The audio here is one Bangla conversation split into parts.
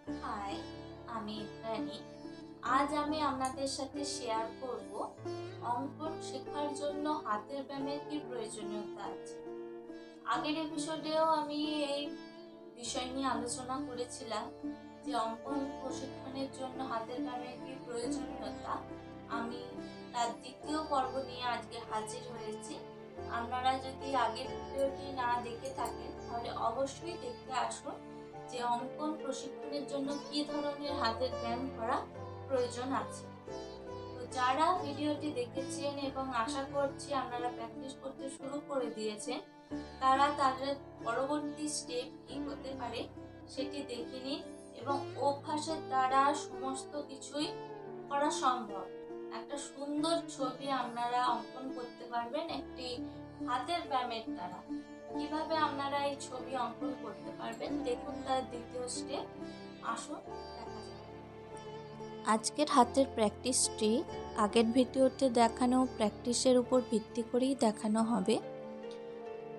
হাই, আমি ইন্দ্রাণী। আজ আমি আপনাদের সাথে শেয়ার করব অঙ্কন শেখার জন্য হাতের ব্যায়ামের কি প্রয়োজনীয়তা আছে। আগের এপিসোডেও আমি এই বিষয় নিয়ে আলোচনা করেছিলাম যে অঙ্কন প্রশিক্ষণের জন্য হাতের ব্যায়ামের কি প্রয়োজনীয়তা। আমি তার দ্বিতীয় পর্ব নিয়ে আজকে হাজির হয়েছি। আপনারা যদি আগের ভিডিওটি না দেখে থাকেন তাহলে অবশ্যই দেখতে আসুন যে অঙ্কন প্রশিক্ষণের জন্য কি ধরনের হাতের ব্যায়াম করা প্রয়োজন আছে। তো যারা ভিডিওটি দেখেছেন এবং আশা করছি আপনারা প্র্যাকটিস করতে শুরু করে দিয়েছেন, তারা তাদের পরবর্তী স্টেপ কি হতে পারে সেটি দেখে নিন এবং অভ্যাসের দ্বারা সমস্ত কিছুই করা সম্ভব। একটা সুন্দর ছবি আপনারা অঙ্কন করতে পারবেন একটি হাতের ব্যায়ামের দ্বারা। কিভাবে আপনারা এই ছবি অঙ্কন করতে পারবেন দেখুন তার দ্বিতীয় স্টেপ। আসুন দেখা যাক। আজকের হাতের প্র্যাকটিসটি আগের ভিডিওতে দেখানো প্র্যাকটিসের উপর ভিত্তি করেই দেখানো হবে।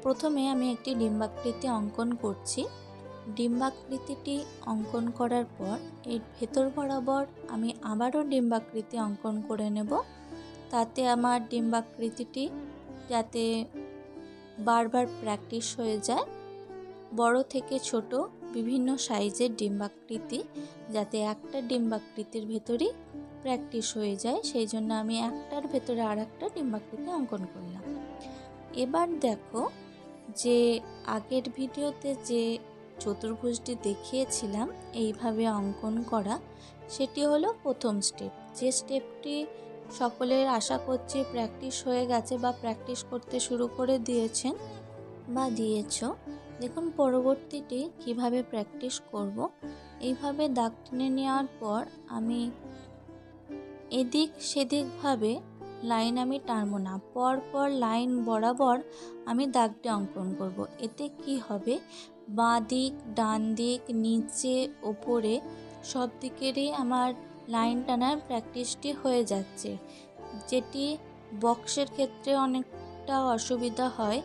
প্রথমে আমি একটি ডিম্বাকৃতি অঙ্কন করছি। ডিম্বাকৃতিটি অঙ্কন করার পর এর ভেতর বরাবর আমি আবারও ডিম্বাকৃতি অঙ্কন করে নেব, তাতে আমার ডিম্বাকৃতিটি যাতে বারবার প্র্যাকটিস হয়ে যায়। বড় থেকে ছোট বিভিন্ন সাইজের ডিম্বাকৃতি যাতে একটা ডিম্বাকৃতির ভেতরেই প্র্যাকটিস হয়ে যায়, সেই জন্য আমি একটার ভেতরে আর একটা ডিম্বাকৃতি অঙ্কন করলাম। এবার দেখো যে আগের ভিডিওতে যে চতুর্ভুজটি দেখিয়েছিলাম এইভাবে অঙ্কন করা, সেটি হলো প্রথম স্টেপ। যে স্টেপটি সকলের আশা করছি প্র্যাকটিস হয়ে গেছে বা প্র্যাকটিস করতে শুরু করে দিয়েছেন বা দিয়েছো। দেখুন পরবর্তীটি কিভাবে প্র্যাকটিস করব। এইভাবে দাগ টেনে নেওয়ার পর আমি এদিক সেদিকভাবে লাইন আমি টানবো না, পর লাইন বরাবর আমি দাগটি অঙ্কন করব। এতে কি হবে, বাঁ দিক ডান দিক নিচে ওপরে সব দিকেরই আমার লাইন টানার প্র্যাকটিসটি হয়ে যাচ্ছে, যেটি বক্সের ক্ষেত্রে অনেকটা অসুবিধা হয়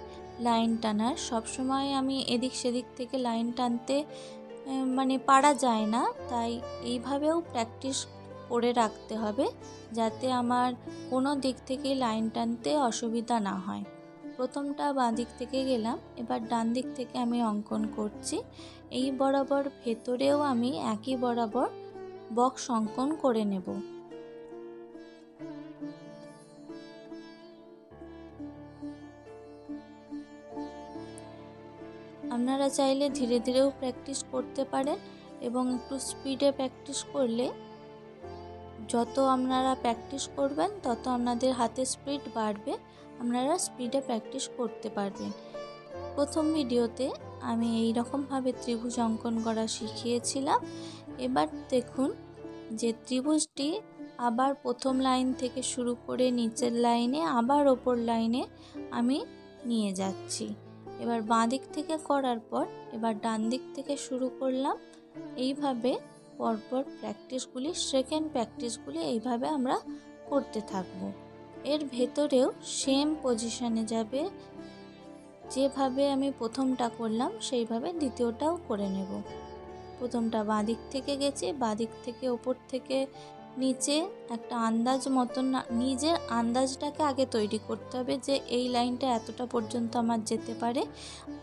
লাইন টানার। সবসময় আমি এদিক সেদিক থেকে লাইন টানতে পারা যায় না, তাই এইভাবেও প্র্যাকটিস করে রাখতে হবে যাতে আমার কোনো দিক থেকে লাইন টানতে অসুবিধা না হয়। প্রথমটা বাঁ দিক থেকে গেলাম, এবার ডান দিক থেকে আমি অঙ্কন করছি। এই বরাবর ভেতরেও আমি একই বরাবর বক্স অঙ্কন করে নেব। আপনারা চাইলে ধীরে ধীরেও প্র্যাকটিস করতে পারেন এবং একটু স্পিডে প্র্যাকটিস করলে যত আপনারা প্র্যাকটিস করবেন তত আপনাদের হাতে স্পিড বাড়বে, আপনারা স্পিডে প্র্যাকটিস করতে পারবেন। প্রথম ভিডিওতে আমি এই রকমভাবে ত্রিভুজ অঙ্কন করা শিখিয়েছিলাম। এবার দেখুন যে ত্রিভুজটি আবার প্রথম লাইন থেকে শুরু করে নিচের লাইনে আবার ওপর লাইনে আমি নিয়ে যাচ্ছি। এবার বাঁ দিক থেকে করার পর এবার ডান দিক থেকে শুরু করলাম। এইভাবে পরপর প্র্যাকটিসগুলি, সেকেন্ড প্র্যাকটিসগুলি এইভাবে আমরা করতে থাকবো। এর ভেতরেও সেম পজিশনে যাবে, যেভাবে আমি প্রথমটা করলাম সেইভাবে দ্বিতীয়টাও করে নেব। প্রথমটা বাঁ দিক থেকে গেছি, বাঁ দিক থেকে ওপর থেকে নিচে একটা আন্দাজ মতন, নিজের আন্দাজটাকে আগে তৈরি করতে হবে যে এই লাইনটা এতটা পর্যন্ত আমার যেতে পারে।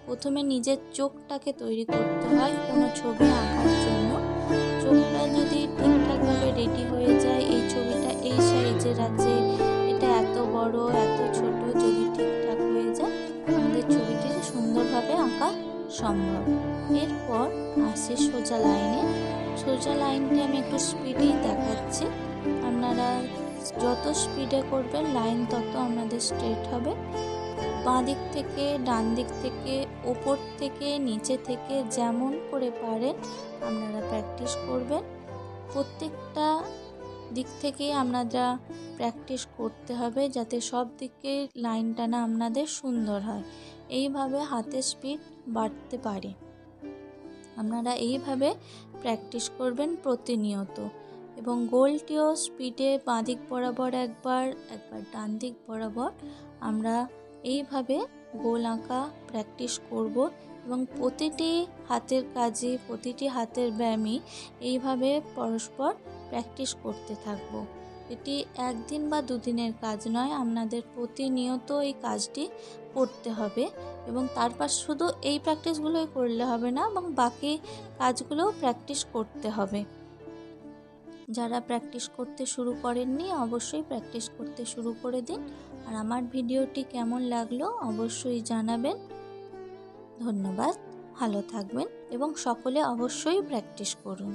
প্রথমে নিজের চোখটাকে তৈরি করতে হয় কোনো ছবি আঁকার জন্য। চোখটা যদি ঠিকঠাকভাবে রেডি হয়ে যায়, এই ছবিটা এই সাইজের আছে, এটা এত বড় এত ছোট, যদি ঠিকঠাক হয়ে যায় আমাদের ছবিটি সুন্দরভাবে আঁকা সম্ভব। এরপর আসি সোজা লাইনে। সোজা লাইনটি আমি একটু স্পিডেই দেখাচ্ছি, আপনারা যত স্পিডে করবেন লাইন তত আপনাদের স্ট্রেট হবে। বাঁ দিক থেকে ডান দিক থেকে ওপর থেকে নিচে থেকে যেমন করে পারেন আপনারা প্র্যাকটিস করবেন। প্রত্যেকটা দিক থেকে আপনারা প্র্যাকটিস করতে হবে যাতে সব দিকে লাইন টানা আপনাদের সুন্দর হয়, এইভাবে হাতের স্পিড বাড়তে পারে। আপনারা এইভাবে প্র্যাকটিস করবেন প্রতিনিয়ত এবং গোলটিও স্পিডে বাঁ দিক বরাবর একবার ডান দিক বরাবর আমরা এইভাবে গোল আঁকা প্র্যাকটিস করব এবং প্রতিটি হাতের কাজে, প্রতিটি হাতের ব্যায়ামই এইভাবে পরস্পর প্র্যাকটিস করতে থাকবো। এটি একদিন বা দুদিনের কাজ নয়, আপনাদের প্রতিনিয়ত এই কাজটি করতে হবে এবং তারপর শুধু এই প্র্যাকটিসগুলোই করলে হবে না এবং বাকি কাজগুলোও প্র্যাকটিস করতে হবে। যারা প্র্যাকটিস করতে শুরু করেননি অবশ্যই প্র্যাকটিস করতে শুরু করে দিন। আর আমার ভিডিওটি কেমন লাগলো অবশ্যই জানাবেন। ধন্যবাদ, ভালো থাকবেন এবং সকলে অবশ্যই প্র্যাকটিস করুন।